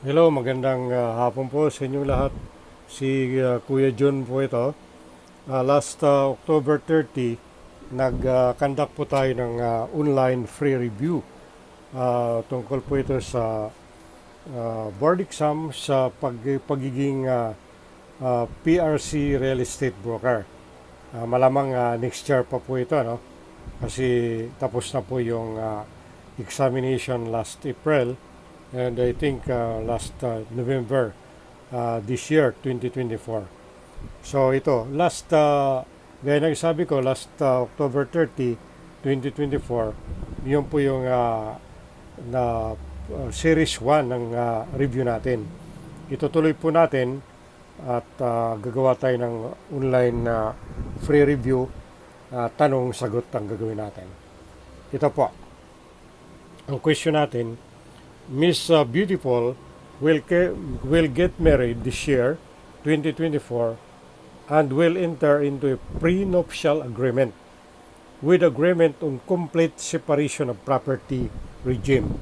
Hello, magandang hapon po sa inyong lahat. Si Kuya John po ito. Last October 30, nag-conduct po tayo ng online free review. Tungkol po ito sa board exam sa pagiging PRC real estate broker. Malamang next year pa po ito, no? Kasi tapos na po yung examination last April. And I think last November this year, 2024. So ito, gaya ng sabi ko, last October 30, 2024, yun po yung Series 1 ng review natin. Itutuloy po natin at gagawa tayo ng online free review, tanong-sagot ang gagawin natin. Ito po, ang question natin, Miss Beautiful will get married this year, 2024, and will enter into a prenuptial agreement with agreement on complete separation of property regime.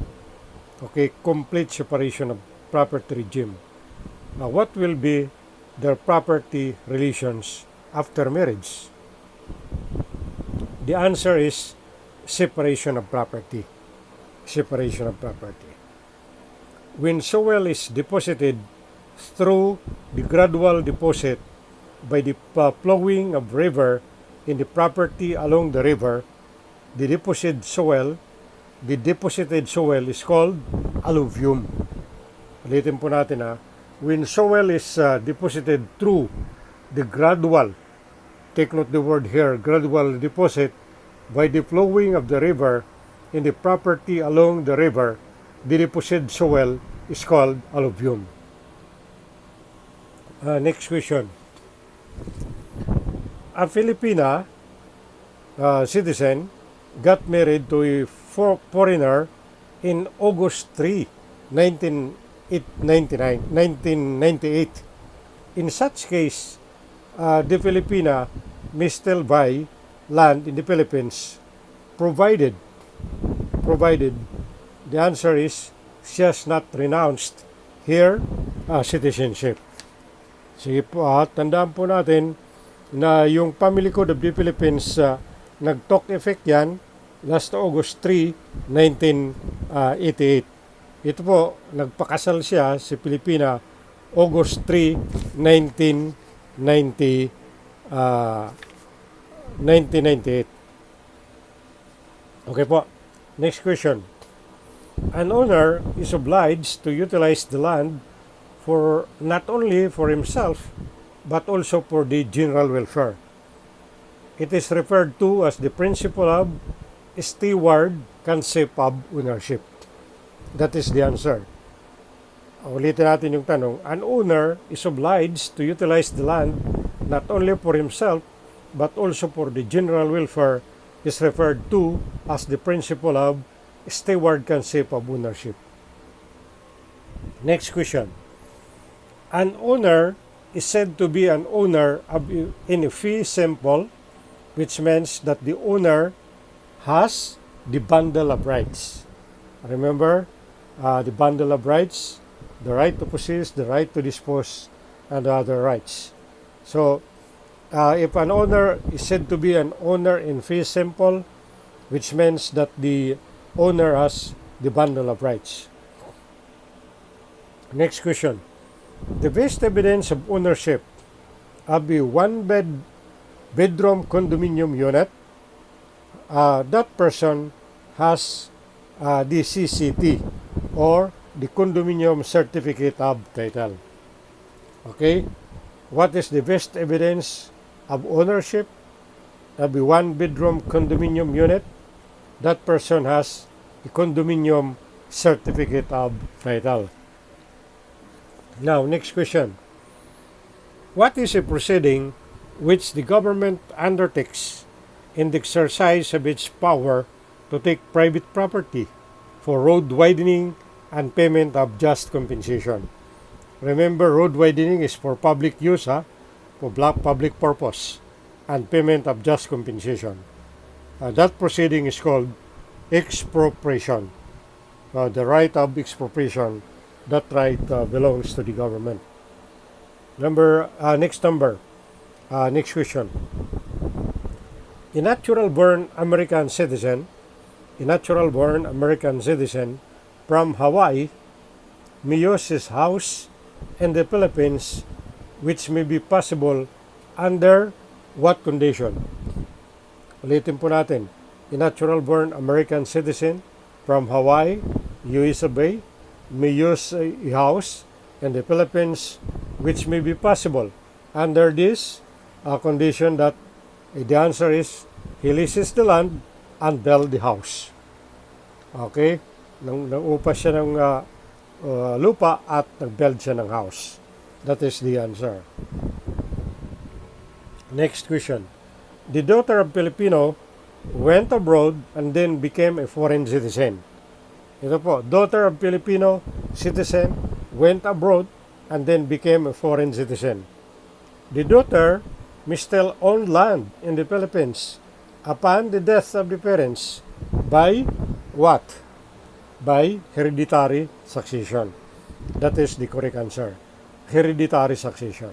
Okay, complete separation of property regime. Now, what will be their property relations after marriage? The answer is separation of property. Separation of property. When soil is deposited through the gradual deposit by the flowing of river in the property along the river, the deposited soil is called alluvium. Ulitin po natin when soil is deposited through the gradual, take note the word here, gradual deposit by the flowing of the river in the property along the river, the deposited soil is called alluvium. Next question. A Filipina citizen got married to a foreigner in August 3, 1998. In such case, the Filipina may still buy land in the Philippines provided the answer is she has not renounced her citizenship. Sige po, tandaan po natin na yung Family Code of the Philippines nag-talk effect yan last August 3, 1988. Ito po, nagpakasal siya si Pilipina August 3, 1998. Okay po. Next question. An owner is obliged to utilize the land for not only for himself but also for the general welfare. It is referred to as the principle of steward concept of ownership. That is the answer. Ulitin natin yung tanong. An owner is obliged to utilize the land not only for himself but also for the general welfare is referred to as the principle of steward concept of ownership. Next question. An owner is said to be an owner in a fee simple, which means that the owner has the bundle of rights. Remember, the bundle of rights, the right to possess, the right to dispose, and other rights. So, if an owner is said to be an owner in fee simple, which means that the owner has the bundle of rights. Next question. The best evidence of ownership of a one-bedroom condominium unit, that person has the CCT or the Condominium Certificate of Title. Okay? What is the best evidence of ownership of a one-bedroom condominium unit? That person has a Condominium Certificate of Title. Now, next question. What is a proceeding which the government undertakes in the exercise of its power to take private property for road widening and payment of just compensation? Remember, road widening is for public use, for public purpose, and payment of just compensation. That proceeding is called expropriation. The right of expropriation that right belongs to the government. Next question. A natural-born American citizen from Hawaii may use his house in the Philippines, which may be possible under what condition? Ulitin po natin. A natural-born American citizen from Hawaii, USA may use a house in the Philippines, which may be possible under this condition that the answer is he leases the land and build the house. Okay? Naupa siya ng lupa at nag-build siya ng house. That is the answer. Next question. The daughter of Filipino went abroad and then became a foreign citizen. Ito po, daughter of Filipino citizen went abroad and then became a foreign citizen. The daughter may still own land in the Philippines upon the death of the parents by what? By hereditary succession. That is the correct answer. Hereditary succession.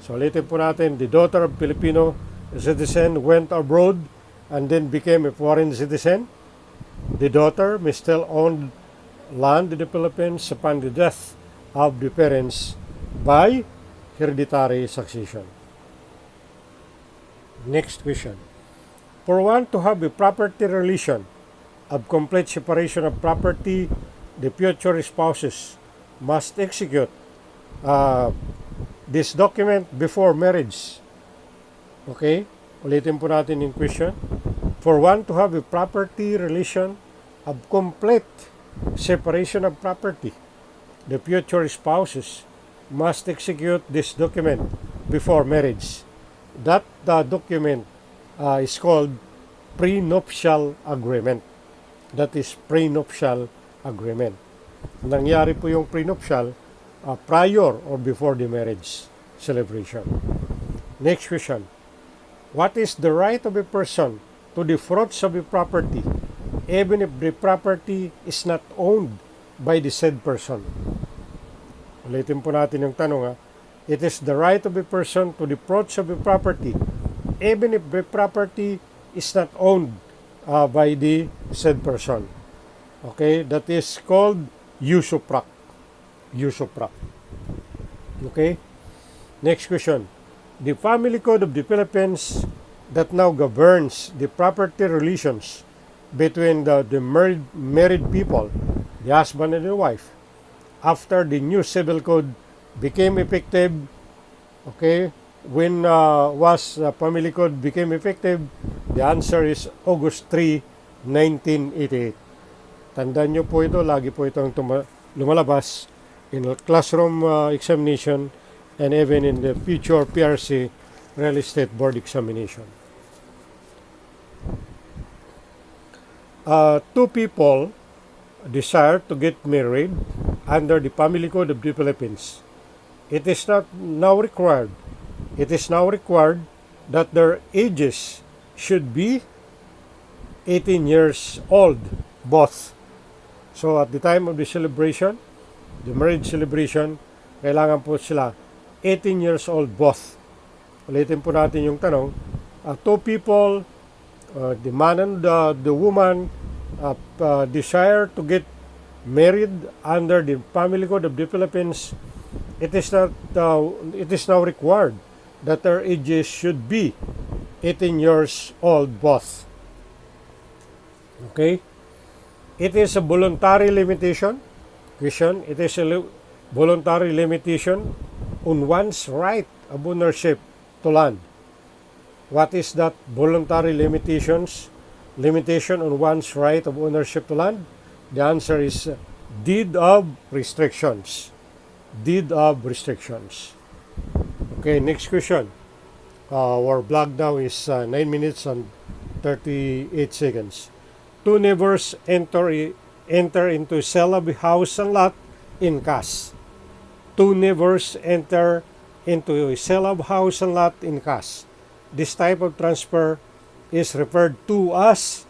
So ulitin po natin, the daughter of Filipino citizen went abroad and then became a foreign citizen. The daughter may still own land in the Philippines upon the death of the parents by hereditary succession. Next question. For one to have a property relation of complete separation of property, the future spouses must execute this document before marriage. Okay? Ulitin po natin yung question. For one to have a property relation of complete separation of property, the future spouses must execute this document before marriage. That document is called prenuptial agreement. That is prenuptial agreement. Nangyari po yung prenuptial prior or before the marriage celebration. Next question. What is the right of a person to the fruits of a property, even if the property is not owned by the said person? Ulitin po natin yung tanong. It is the right of a person to the fruits of a property, even if the property is not owned by the said person. Okay, that is called usufruct. Usufruct. Okay? Next question. The Family Code of the Philippines that now governs the property relations between the married people, the husband and the wife, after the new civil code became effective. Okay, when was the Family Code became effective? The answer is August 3, 1988. Tandaan nyo po ito, lagi po itong lumalabas in classroom examination and even in the future PRC real estate board examination. Two people desire to get married under the Family Code of the Philippines. It is now required that their ages should be 18 years old, both. So at the time of the celebration, the marriage celebration, kailangan po sila 18 years old both. Ulitin po natin yung tanong. Two people, the man and the woman, desire to get married under the Family Code of the Philippines. It is now required that their ages should be 18 years old both. Okay? It is a voluntary limitation. Question, it is a voluntary limitation on one's right of ownership to land. What is that voluntary limitation on one's right of ownership to land? The answer is deed of restrictions. Deed of restrictions. Okay, next question. Our vlog now is 9 minutes and 38 seconds. Two neighbors enter into sale of a house and lot in cash. Two neighbors enter into a sale of house and lot in cash. This type of transfer is referred to as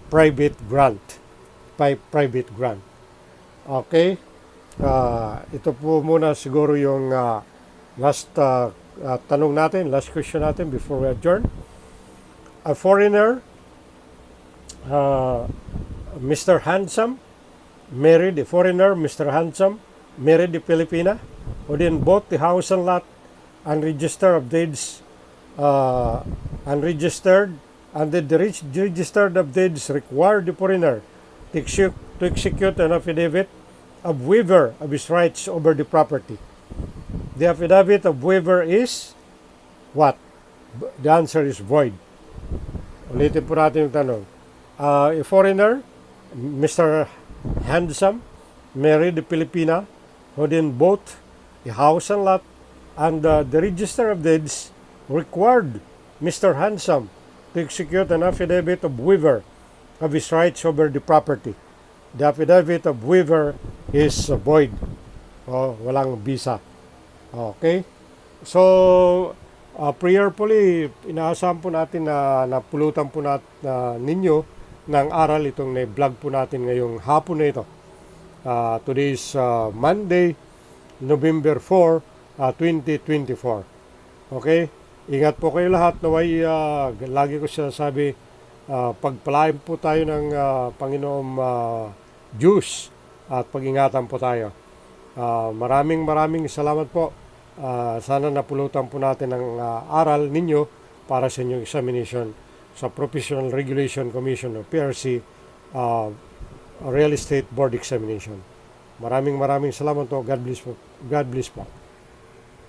private grant. By private grant. Okay? Ito po muna siguro yung last tanong natin, last question natin before we adjourn. A foreigner, Mr. Handsome, married a foreigner, Mr. Handsome, married a Filipina, who then bought the house and lot and register of deeds, unregistered, and the registered of deeds required the foreigner to execute an affidavit of waiver of his rights over the property. The affidavit of waiver is what? The answer is void. Ulitin po natin yung tanong. A foreigner, Mr. Handsome, married a Filipina, who then bought a house and lot, and the register of deeds required Mr. Handsome to execute an affidavit of waiver of his rights over the property. The affidavit of waiver is void. Walang visa. Okay? So, prayerfully, inaasahan po natin na napulutan po ninyo ng aral itong na-vlog po natin ngayong hapon na ito. Today is Monday, November 4, 2024. Okay? Ingat po kayo lahat. Naway, lagi ko sinasabi, pagpalain po tayo ng Panginoong Diyos at pag-ingatan po tayo. Maraming salamat po. Sana napulutan po natin ang aral ninyo para sa inyong examination sa Professional Regulation Commission o PRC Real Estate Board Examination. Maraming salamat po. God bless po.